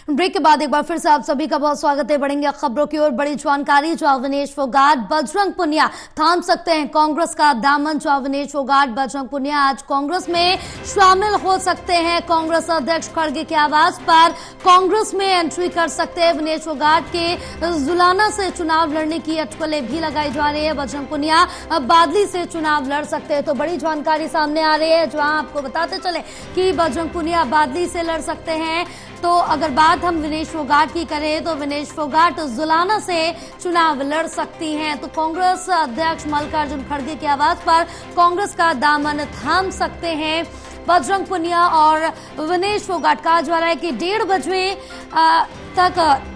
Break के बाद एक बार फिर से आप सभी का बहुत स्वागत है। बढ़ेंगे खबरों की ओर। बड़ी जानकारी, जो अवनीश फोगाट, बजरंग पुनिया थाम सकते हैं कांग्रेस का दामन। जो अवनीश फोगाट, बजरंग पुनिया आज कांग्रेस में शामिल हो सकते हैं। कांग्रेस अध्यक्ष खड़गे के आवाज पर कांग्रेस में एंट्री कर सकते हैं। अवनीश फोगाट के जुलाना से चुनाव लड़ने की अटकलें भी लगाई जा रही है। बजरंग पुनिया बादली से चुनाव लड़ सकते हैं। तो बड़ी जानकारी सामने आ रही है, जहां आपको बताते चले कि बजरंग पुनिया बादली से लड़ सकते हैं। तो अगर बात हम अवनीश फोगाट की करें तो अवनीश फोगाट जुलाना से चुनाव लड़ सकती हैं। तो कांग्रेस अध्यक्ष मल्लिकार्जुन खड़गे की आवाज पर कांग्रेस का दामन थाम सकते हैं बजरंग पुनिया। और अवनीश फोगाट, कहा जा रहा है कि 1:30 बजे तक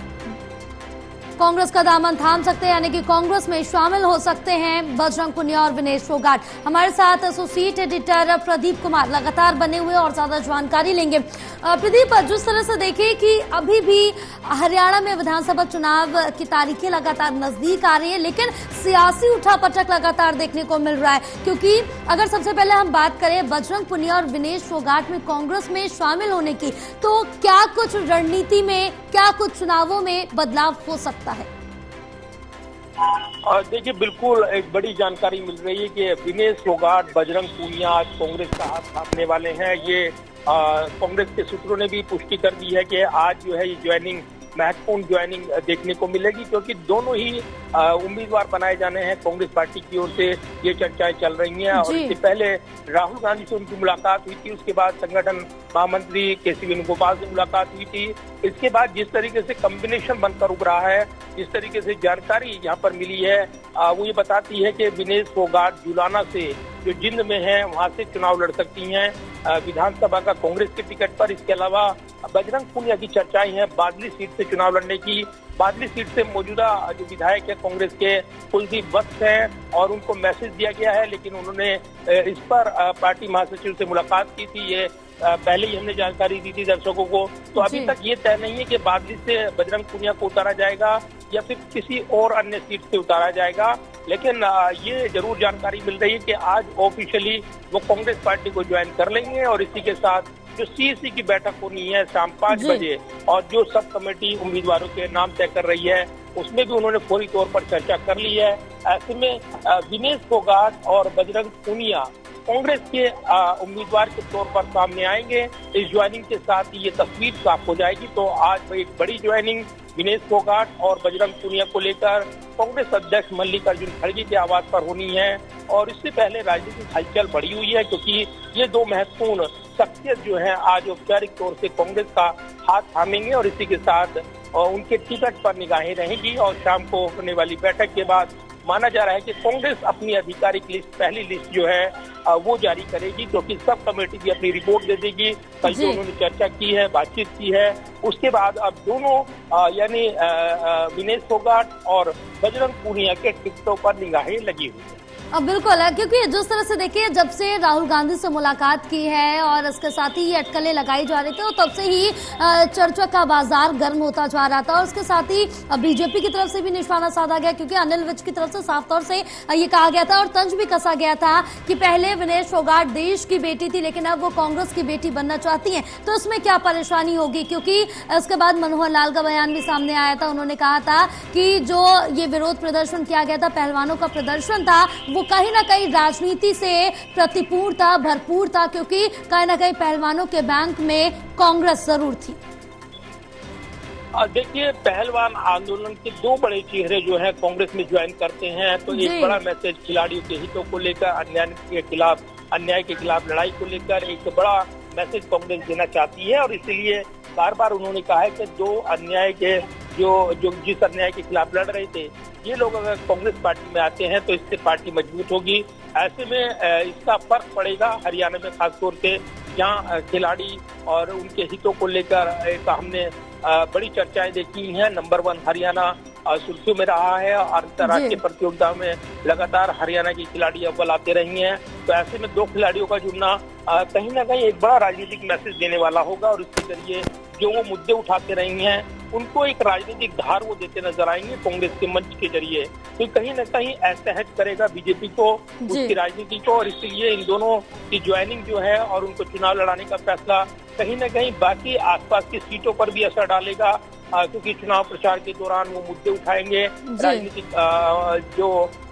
कांग्रेस का दामन थाम सकते हैं, यानी कि कांग्रेस में शामिल हो सकते हैं बजरंग पुनिया और अवनीश फोगाट। हमारे साथ एसोसिएट एडिटर प्रदीप कुमार लगातार बने हुए और ज्यादा जानकारी लेंगे। प्रदीप, जिस तरह से देखें कि अभी भी हरियाणा में विधानसभा चुनाव की तारीखें लगातार नजदीक आ रही है, लेकिन सियासी उठापटक लगातार देखने को मिल रहा है। क्योंकि अगर सबसे पहले हम बात करें बजरंग पुनिया और अवनीश फोगाट में कांग्रेस में शामिल होने की, तो क्या कुछ रणनीति में, क्या कुछ चुनावों में बदलाव हो सकता है? देखिए, बिल्कुल एक बड़ी जानकारी मिल रही है कि अवनीश फोगाट, बजरंग पुनिया आज कांग्रेस का हाथ थामने वाले हैं। ये कांग्रेस के सूत्रों ने भी पुष्टि कर दी है कि आज जो है ये ज्वाइनिंग, महत्वपूर्ण ज्वाइनिंग देखने को मिलेगी, क्योंकि दोनों ही उम्मीदवार बनाए जाने हैं कांग्रेस पार्टी की ओर से। ये चर्चाएं चल रही हैं और इससे पहले राहुल गांधी से उनकी मुलाकात हुई थी। उसके बाद संगठन महामंत्री के.सी. वेणुगोपाल से मुलाकात हुई थी। इसके बाद जिस तरीके से कॉम्बिनेशन बनकर उभरा है, जिस तरीके से जानकारी यहाँ पर मिली है, वो ये बताती है कि अवनीश फोगाट जुलाना से, जो जिंद में है, वहां से चुनाव लड़ सकती हैं विधानसभा का कांग्रेस के टिकट पर। इसके अलावा बजरंग पुनिया की चर्चाएं हैं बादली सीट से चुनाव लड़ने की। बादली सीट से मौजूदा जो विधायक है कांग्रेस के, कुलदीप वत्स हैं, और उनको मैसेज दिया गया है, लेकिन उन्होंने इस पर पार्टी महासचिव से मुलाकात की थी। ये पहले ही हमने जानकारी दी थी दर्शकों को। तो अभी तक ये तय नहीं है कि बादली से बजरंग पुनिया को उतारा जाएगा या फिर किसी और अन्य सीट से उतारा जाएगा, लेकिन ये जरूर जानकारी मिल रही है कि आज ऑफिशियली वो कांग्रेस पार्टी को ज्वाइन कर लेंगे। और इसी के साथ जो सीएसी की बैठक होनी है शाम 5 बजे, और जो सब कमेटी उम्मीदवारों के नाम तय कर रही है, उसमें भी उन्होंने फौरी तौर पर चर्चा कर ली है। ऐसे में अवनीश फोगाट और बजरंग पुनिया कांग्रेस के उम्मीदवार के तौर पर सामने आएंगे। इस ज्वाइनिंग के साथ ही ये तस्वीर साफ हो जाएगी। तो आज एक बड़ी ज्वाइनिंग अवनीश फोगाट और बजरंग पुनिया को लेकर कांग्रेस अध्यक्ष मल्लिकार्जुन खड़गे के आवाज पर होनी है। और इससे पहले राजनीतिक हलचल बढ़ी हुई है, क्योंकि ये दो महत्वपूर्ण शख्सियत जो है आज औपचारिक तौर से कांग्रेस का हाथ थामेंगे और इसी के साथ उनके टिकट पर निगाहें रहेंगी। और शाम को होने वाली बैठक के बाद माना जा रहा है कि कांग्रेस अपनी आधिकारिक लिस्ट, पहली लिस्ट जो है वो जारी करेगी, क्योंकि सब कमेटी भी अपनी रिपोर्ट दे देगी। कल जो उन्होंने चर्चा की है, बातचीत की है, उसके बाद अब दोनों यानी अवनीश फोगाट और बजरंग पुनिया के टिकटों पर निगाहें लगी हुई है। अब बिल्कुल है, क्योंकि जिस तरह से देखिए, जब से राहुल गांधी से मुलाकात की है और इसके साथ ही ये अटकलें लगाई जा रही थी, और तब से ही चर्चा का बाजार गर्म होता जा रहा था। और उसके साथ ही बीजेपी की तरफ से भी निशाना साधा गया, क्योंकि अनिल विज की तरफ से साफ तौर से ये कहा गया था और तंज भी कसा गया था कि पहले अवनीश फोगाट देश की बेटी थी, लेकिन अब वो कांग्रेस की बेटी बनना चाहती है, तो इसमें क्या परेशानी होगी। क्योंकि इसके बाद मनोहर लाल का बयान भी सामने आया था। उन्होंने कहा था कि जो ये विरोध प्रदर्शन किया गया था, पहलवानों का प्रदर्शन था, वो कहीं ना कहीं राजनीति से प्रतिपूर्ण था, भरपूर था, क्योंकि कहीं ना कहीं पहलवानों के बैंक में कांग्रेस जरूर थी। देखिए, पहलवान आंदोलन के दो बड़े चेहरे जो है कांग्रेस में ज्वाइन करते हैं, तो एक बड़ा मैसेज खिलाड़ियों के हितों को लेकर, अन्याय के खिलाफ लड़ाई को लेकर एक बड़ा मैसेज कांग्रेस देना चाहती है। और इसीलिए बार बार उन्होंने कहा है कि जिस अन्याय के खिलाफ लड़ रहे थे, ये लोग अगर कांग्रेस पार्टी में आते हैं तो इससे पार्टी मजबूत होगी। ऐसे में इसका फर्क पड़ेगा हरियाणा में, खासतौर से जहाँ खिलाड़ी और उनके हितों को लेकर एक हमने बड़ी चर्चाएं देखी हैं। नंबर 1 हरियाणा सुर्खियों में रहा है और अंतर्राष्ट्रीय प्रतियोगिता में लगातार हरियाणा की खिलाड़ी अव्वल आते रही हैं। तो ऐसे में दो खिलाड़ियों का जुड़ना कहीं ना कहीं एक बड़ा राजनीतिक मैसेज देने वाला होगा। और इसके जरिए जो वो मुद्दे उठाते रही हैं, उनको एक राजनीतिक धार वो देते नजर आएंगे कांग्रेस के मंच के जरिए। तो कहीं न कहीं असहज करेगा बीजेपी को उसकी राजनीति को, और इसलिए इन दोनों की ज्वाइनिंग जो है और उनको चुनाव लड़ाने का फैसला कहीं न कहीं बाकी आसपास की सीटों पर भी असर डालेगा, क्योंकि चुनाव प्रचार के दौरान वो मुद्दे उठाएंगे राजनीतिक जो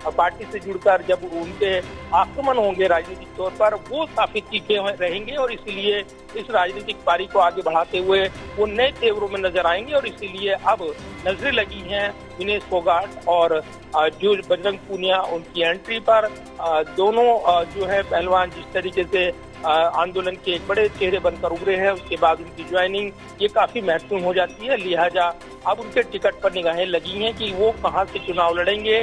पार्टी से जुड़कर जब उनके आक्रमण होंगे राजनीतिक तौर पर, वो काफी तीखे रहेंगे और इसीलिए इस राजनीतिक पारी को आगे बढ़ाते हुए वो नए तेवरों में नजर आएंगे। और इसीलिए अब नजरें लगी हैं विनेश फोगाट और जो बजरंग पूनिया उनकी एंट्री पर। दोनों जो है पहलवान जिस तरीके से आंदोलन के एक बड़े चेहरे बनकर उभरे हैं, उसके बाद उनकी ज्वाइनिंग ये काफी महत्वपूर्ण हो जाती है। लिहाजा अब उनके टिकट पर निगाहें लगी हैं कि वो कहां से चुनाव लड़ेंगे।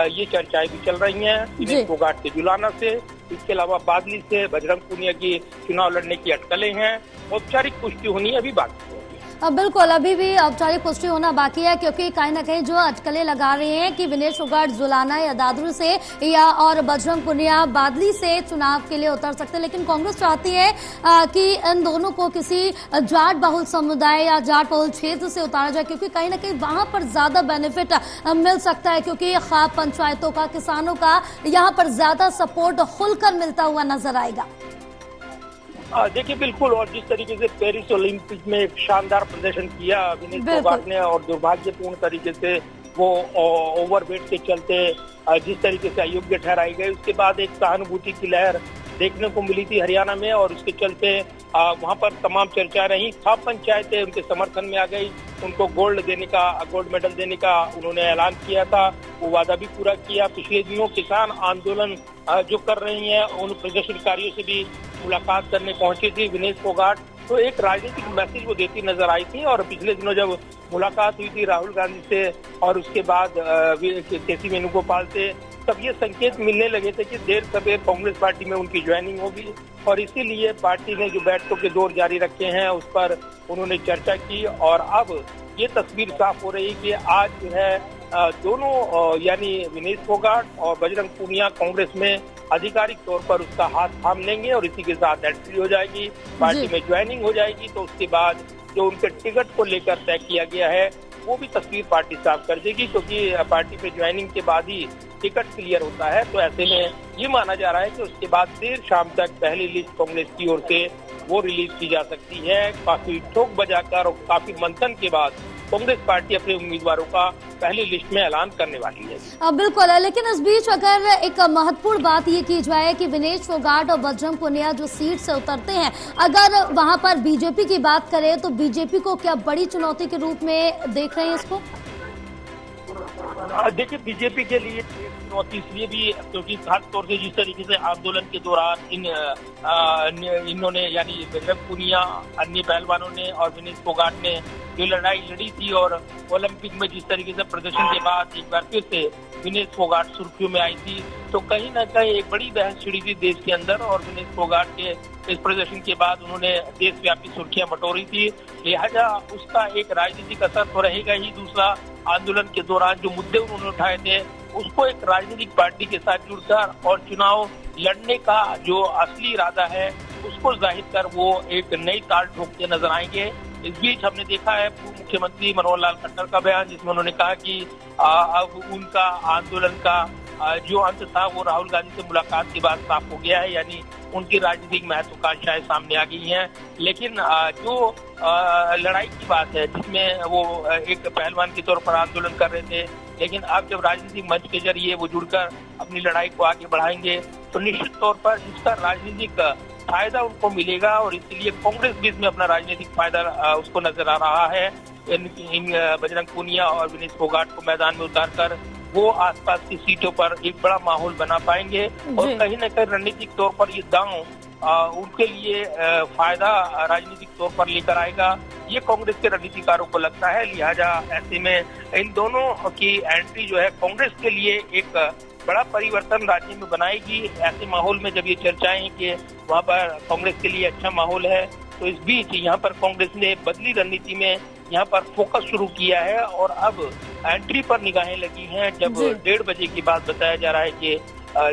ये चर्चाएं भी चल रही हैं विनेश फोगाट के जुलाना से, इसके अलावा बादली से बजरंग पूनिया की चुनाव लड़ने की अटकलें हैं। औपचारिक पुष्टि होनी अभी बाकी है। बिल्कुल, अभी भी औपचारिक पुष्टि होना बाकी है, क्योंकि कहीं ना कहीं जो अटकलें लगा रहे हैं कि विनेश फोगाट जुलाना या दादरी से या और बजरंग पूनिया बादली से चुनाव के लिए उतर सकते हैं, लेकिन कांग्रेस चाहती है कि इन दोनों को किसी जाट बहुल समुदाय या जाट बहुल क्षेत्र से उतारा जाए, क्योंकि कहीं ना कहीं वहां पर ज्यादा बेनिफिट मिल सकता है, क्योंकि खाप पंचायतों का, किसानों का यहाँ पर ज्यादा सपोर्ट खुलकर मिलता हुआ नजर आएगा। देखिए बिल्कुल, और जिस तरीके से पेरिस ओलंपिक में एक शानदार प्रदर्शन किया विनेश फोगाट ने, और दुर्भाग्यपूर्ण तरीके से वो ओवरवेट के चलते जिस तरीके से अयोग्य ठहराई गई, उसके बाद एक सहानुभूति की लहर देखने को मिली थी हरियाणा में, और उसके चलते वहां पर तमाम चर्चा रही। खाप पंचायतें उनके समर्थन में आ गई, उनको गोल्ड मेडल देने का उन्होंने ऐलान किया था, वो वादा भी पूरा किया। पिछले दिनों किसान आंदोलन जो कर रही हैं उन प्रदर्शनकारियों से भी मुलाकात करने पहुंची थी विनेश फोगाट, तो एक राजनीतिक मैसेज वो देती नजर आई थी। और पिछले दिनों जब मुलाकात हुई थी राहुल गांधी से और उसके बाद केसी वेणुगोपाल से, तब ये संकेत मिलने लगे थे कि देर सवेर कांग्रेस पार्टी में उनकी ज्वाइनिंग होगी, और इसीलिए पार्टी ने जो बैठकों के दौर जारी रखे हैं उस पर उन्होंने चर्चा की। और अब ये तस्वीर साफ हो रही कि आज जो है दोनों यानी विनेश फोगाट और बजरंग पूनिया कांग्रेस में आधिकारिक तौर पर उसका हाथ थाम लेंगे, और इसी के साथ एंट्री हो जाएगी, पार्टी में ज्वाइनिंग हो जाएगी। तो उसके बाद जो उनके टिकट को लेकर तय किया गया है वो भी तस्वीर पार्टी साफ कर देगी, क्योंकि पार्टी पे ज्वाइनिंग के बाद ही टिकट क्लियर होता है। तो ऐसे में ये माना जा रहा है कि उसके बाद देर शाम तक पहली लिस्ट कांग्रेस की ओर से वो रिलीज की जा सकती है। काफी ठोक बजाकर और काफी मंथन के बाद कांग्रेस पार्टी अपने उम्मीदवारों का पहली लिस्ट में ऐलान करने वाली है। बिल्कुल, लेकिन इस बीच अगर एक महत्वपूर्ण बात ये की जाए कि विनेश फोगाट और बजरंग पूनिया जो सीट से उतरते हैं, अगर वहां पर बीजेपी की बात करें तो बीजेपी को क्या बड़ी चुनौती के रूप में देख रहे हैं इसको? देखिए बीजेपी के लिए चुनौती इसलिए भी क्योंकि खास तौर से जिस तरीके से आंदोलन के दौरान इन्होंने यानी बजरंग पूनिया, अन्य पहलवानों ने और विनेश फोगाट ने जो लड़ाई लड़ी थी, और ओलंपिक में जिस तरीके से प्रदर्शन के बाद एक बार फिर से विनेश फोगाट सुर्खियों में आई थी, तो कहीं न कहीं एक बड़ी बहस छिड़ी थी देश के अंदर, और विनेश फोगाट के इस प्रदर्शन के बाद उन्होंने देशव्यापी सुर्खियां बटोरी थी। लिहाजा उसका एक राजनीतिक असर तो रहेगा ही। दूसरा, आंदोलन के दौरान जो मुद्दे उन्होंने उठाए थे उसको एक राजनीतिक पार्टी के साथ जुड़कर और चुनाव लड़ने का जो असली इरादा है उसको जाहिर कर वो एक नई ताल ठोकते नजर आएंगे। इस बीच हमने देखा है पूर्व मुख्यमंत्री मनोहर लाल खट्टर का बयान, जिसमें उन्होंने कहा कि अब उनका आंदोलन का जो अंत था वो राहुल गांधी से मुलाकात के बाद साफ हो गया है, यानी उनकी राजनीतिक महत्वाकांक्षाएं सामने आ गई हैं। लेकिन जो लड़ाई की बात है जिसमें वो एक पहलवान के तौर पर आंदोलन कर रहे थे, लेकिन अब जब राजनीतिक मंच के जरिए वो जुड़कर अपनी लड़ाई को आगे बढ़ाएंगे तो निश्चित तौर पर इसका राजनीतिक फायदा उनको मिलेगा, और इसलिए कांग्रेस भी इसमें अपना राजनीतिक फायदा उसको नजर आ रहा है। इन बजरंग पूनिया और विनेश फोगाट को मैदान में उतारकर वो आसपास की सीटों पर एक बड़ा माहौल बना पाएंगे, और कहीं न कहीं रणनीतिक तौर पर ये दांव उनके लिए फायदा राजनीतिक तौर पर लेकर आएगा, ये कांग्रेस के रणनीतिकारों को लगता है। लिहाजा ऐसे में इन दोनों की एंट्री जो है कांग्रेस के लिए एक बड़ा परिवर्तन राज्य में बनाएगी। ऐसे माहौल में जब ये चर्चाएं कि वहाँ पर कांग्रेस के लिए अच्छा माहौल है, तो इस बीच यहाँ पर कांग्रेस ने बदली रणनीति में यहाँ पर फोकस शुरू किया है, और अब एंट्री पर निगाहें लगी हैं। जब 1:30 बजे की बात बताया जा रहा है कि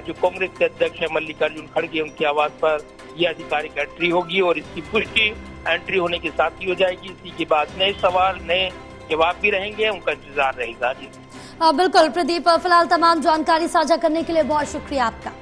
जो कांग्रेस के अध्यक्ष है मल्लिकार्जुन खड़गे, उनके आवास पर यह आधिकारिक एंट्री होगी, और इसकी पुष्टि एंट्री होने के साथ ही हो जाएगी। इसी के बाद नए सवाल, नए जवाब भी रहेंगे, उनका इंतजार रहेगा। जी बिल्कुल प्रदीप, फिलहाल तमाम जानकारी साझा करने के लिए बहुत शुक्रिया आपका।